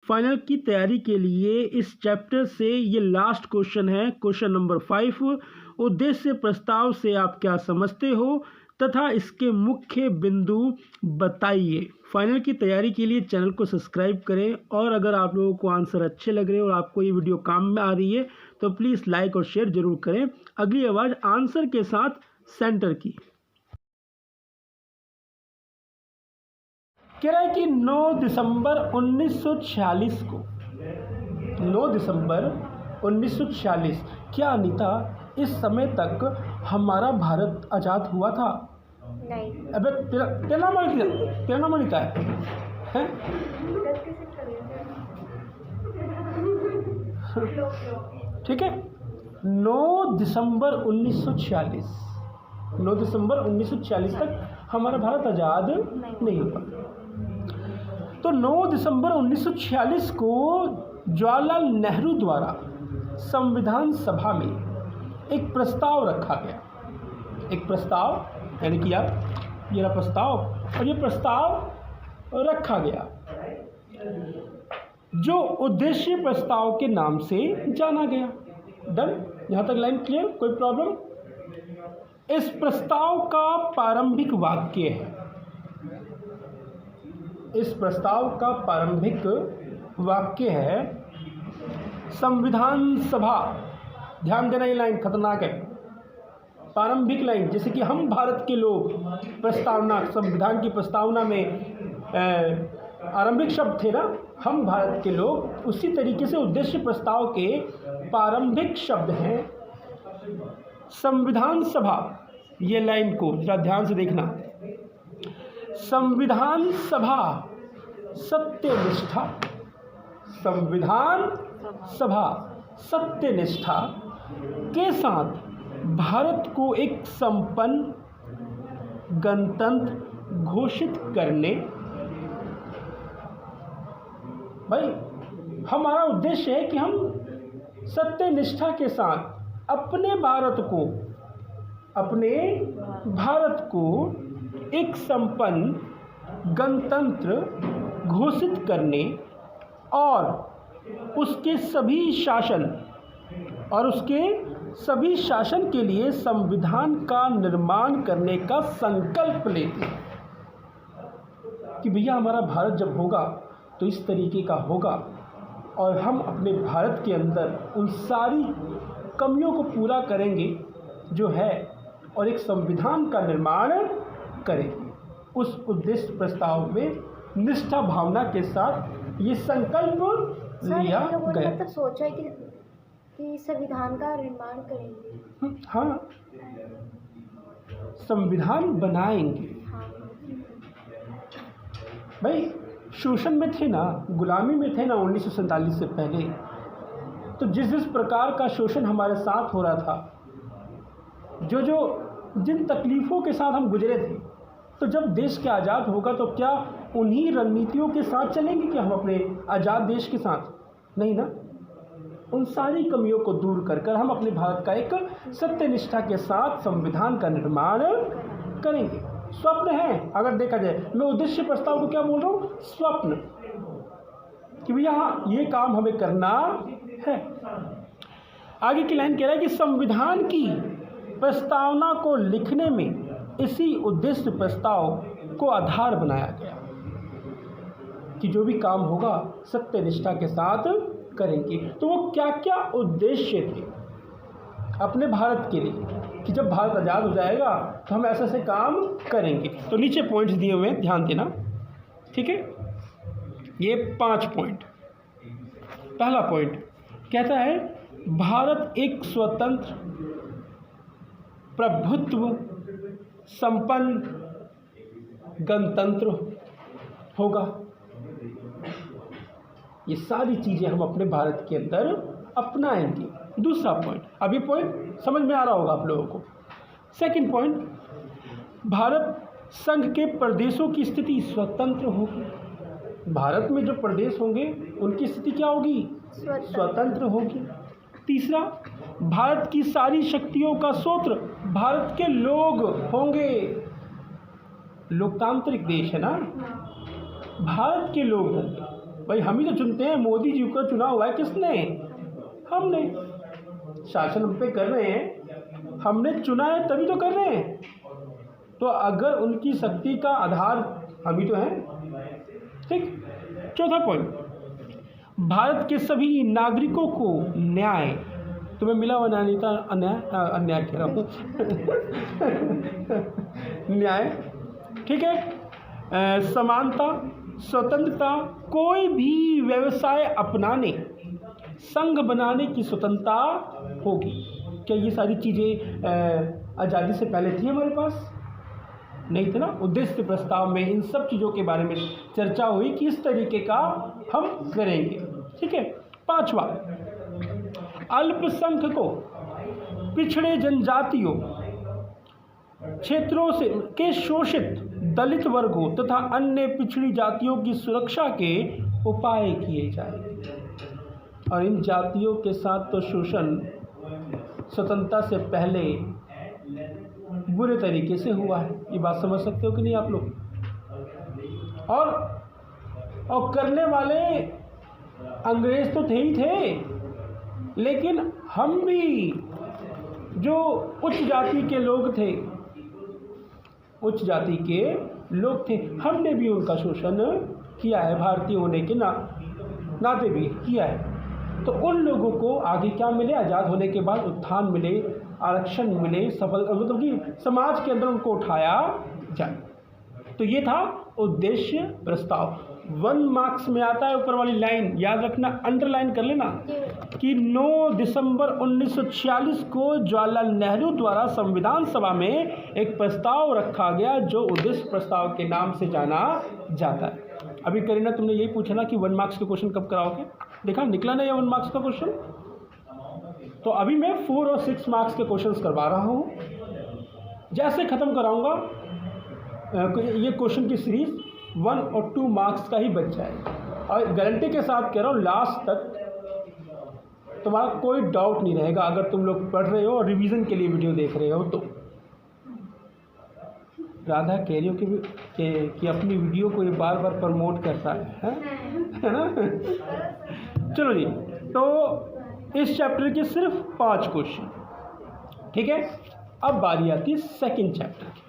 Final की तैयारी के लिए इस चैप्टर से ये लास्ट क्वेश्चन है, क्वेश्चन नंबर 5। उद्देश्य प्रस्ताव से आप क्या समझते हो तथा इसके मुख्य बिंदु बताइए। फाइनल की तैयारी के लिए चैनल को सब्सक्राइब करें, और अगर आप लोगों को आंसर अच्छे लग रहे हैं और आपको ये वीडियो काम में आ रही है तो प्लीज़ लाइक और शेयर जरूर करें। अगली आवाज़ आंसर के साथ सेंटर की। कह रहा है कि 9 दिसंबर 1946 को 9 दिसंबर 1946 क्या अनीता इस समय तक हमारा भारत आज़ाद हुआ था? नहीं। अबे तेरा नाम अनीता है? ठीक है। 9 दिसंबर 1946 9 दिसंबर 1946 तक हमारा भारत आज़ाद नहीं हुआ। तो 9 दिसंबर 1946 को जवाहरलाल नेहरू द्वारा संविधान सभा में एक प्रस्ताव रखा गया। एक प्रस्ताव यानी कि यार ये रहा प्रस्ताव, और ये प्रस्ताव रखा गया जो उद्देश्य प्रस्ताव के नाम से जाना गया। डन? यहाँ तक लाइन क्लियर? कोई प्रॉब्लम? इस प्रस्ताव का प्रारंभिक वाक्य है, इस प्रस्ताव का प्रारंभिक वाक्य है संविधान सभा। ध्यान देना, ये लाइन खतरनाक है। प्रारंभिक लाइन, जैसे कि हम भारत के लोग प्रस्तावना, संविधान की प्रस्तावना में आरंभिक शब्द थे ना, हम भारत के लोग, उसी तरीके से उद्देश्य प्रस्ताव के प्रारंभिक शब्द हैं संविधान सभा। ये लाइन को जरा ध्यान से देखना। संविधान सभा सत्यनिष्ठा, संविधान सभा सत्यनिष्ठा के साथ भारत को एक संपन्न गणतंत्र घोषित करने। भाई हमारा उद्देश्य है कि हम सत्यनिष्ठा के साथ अपने भारत को एक संपन्न गणतंत्र घोषित करने और उसके सभी शासन के लिए संविधान का निर्माण करने का संकल्प लेते हैं कि भैया हमारा भारत जब होगा तो इस तरीके का होगा, और हम अपने भारत के अंदर उन सारी कमियों को पूरा करेंगे जो है, और एक संविधान का निर्माण करेंगे। उस उद्देश्य प्रस्ताव में निष्ठा भावना के साथ ये संकल्प लिया गया। मतलब सोचा है कि संविधान का निर्माण करेंगे। हाँ, संविधान बनाएंगे। हाँ। भाई शोषण में थे ना, गुलामी में थे ना 1947 से पहले, तो जिस प्रकार का शोषण हमारे साथ हो रहा था, जिन तकलीफ़ों के साथ हम गुजरे थे, तो जब देश के आज़ाद होगा तो क्या उन्हीं रणनीतियों के साथ चलेंगे कि हम अपने आज़ाद देश के साथ? नहीं ना। उन सारी कमियों को दूर कर हम अपने भारत का एक सत्यनिष्ठा के साथ संविधान का निर्माण करेंगे। स्वप्न है, अगर देखा जाए, मैं उद्देश्य प्रस्ताव को क्या बोल रहा हूँ? स्वप्न, कि भैया हाँ ये काम हमें करना है। आगे की लाइन कह रहा है कि संविधान की प्रस्तावना को लिखने में इसी उद्देश्य प्रस्ताव को आधार बनाया गया कि जो भी काम होगा सत्यनिष्ठा के साथ करेंगे। तो वो क्या क्या उद्देश्य थे अपने भारत के लिए कि जब भारत आज़ाद हो जाएगा तो हम ऐसे ऐसे काम करेंगे। तो नीचे पॉइंट्स दिए हुए हैं, ध्यान देना, ठीक है। ये 5 पॉइंट। पहला पॉइंट कहता है भारत एक स्वतंत्र, प्रभुत्व संपन्न गणतंत्र होगा। ये सारी चीज़ें हम अपने भारत के अंदर अपनाएंगे। दूसरा पॉइंट, अभी पॉइंट समझ में आ रहा होगा आप लोगों को। सेकंड पॉइंट, भारत संघ के प्रदेशों की स्थिति स्वतंत्र होगी। भारत में जो प्रदेश होंगे उनकी स्थिति क्या होगी? स्वतंत्र होगी। तीसरा, भारत की सारी शक्तियों का स्रोत भारत के लोग होंगे। लोकतांत्रिक देश है ना, भारत के लोग होंगे। भाई हम ही तो चुनते हैं, मोदी जी को चुना हुआ है किसने? हमने। शासन हम पे कर रहे हैं, हमने चुना है तभी तो कर रहे हैं। तो अगर उनकी शक्ति का आधार हम ही तो हैं। ठीक। चौथा पॉइंट, भारत के सभी नागरिकों को न्याय, तुम्हें मिला हुआ न्याय नहीं था, अन्याय कह रहा हूँ न्याय, ठीक है, समानता, स्वतंत्रता, कोई भी व्यवसाय अपनाने, संघ बनाने की स्वतंत्रता होगी। क्या ये सारी चीज़ें आज़ादी से पहले थी हमारे पास? नहीं थे ना। उद्देश्य प्रस्ताव में इन सब चीज़ों के बारे में चर्चा हुई कि इस तरीके का हम करेंगे। ठीक है। पांचवा, अल्पसंख्यकों, पिछड़े जनजातियों, क्षेत्रों से के शोषित दलित वर्गों तथा अन्य पिछड़ी जातियों की सुरक्षा के उपाय किए जाए। और इन जातियों के साथ तो शोषण स्वतंत्रता से पहले बुरे तरीके से हुआ है। ये बात समझ सकते हो कि नहीं आप लोग? और करने वाले अंग्रेज तो थे ही थे, लेकिन हम भी जो उच्च जाति के लोग थे, उच्च जाति के लोग थे, हमने भी उनका शोषण किया है, भारतीय होने के नाते भी किया है। तो उन लोगों को आगे क्या मिले? आज़ाद होने के बाद उत्थान मिले, आरक्षण मिले, सफल, मतलब कि समाज के अंदर उनको उठाया जाए। तो ये था उद्देश्य प्रस्ताव। 1 मार्क्स में आता है ऊपर वाली लाइन, याद रखना, अंडरलाइन कर लेना कि 9 दिसंबर 1946 को जवाहरलाल नेहरू द्वारा संविधान सभा में एक प्रस्ताव रखा गया जो उद्देश्य प्रस्ताव के नाम से जाना जाता है। अभी करीना तुमने यही पूछा ना कि 1 मार्क्स के क्वेश्चन कब कराओगे? देखा, निकला नहीं है 1 मार्क्स का क्वेश्चन। तो अभी मैं 4 और 6 मार्क्स के क्वेश्चंस करवा रहा हूँ। जैसे ख़त्म कराऊंगा ये क्वेश्चन की सीरीज 1 और 2 मार्क्स का ही बच जाएगा। और गारंटी के साथ कह रहा हूँ, लास्ट तक तुम्हारा कोई डाउट नहीं रहेगा अगर तुम लोग पढ़ रहे हो और रिवीजन के लिए वीडियो देख रहे हो तो। राधा कह रही हो कि अपनी वीडियो को ये बार बार प्रमोट करता है ना? चलो जी, तो इस चैप्टर के सिर्फ 5 क्वेश्चन। ठीक है। अब बारी आती है सेकंड चैप्टर की।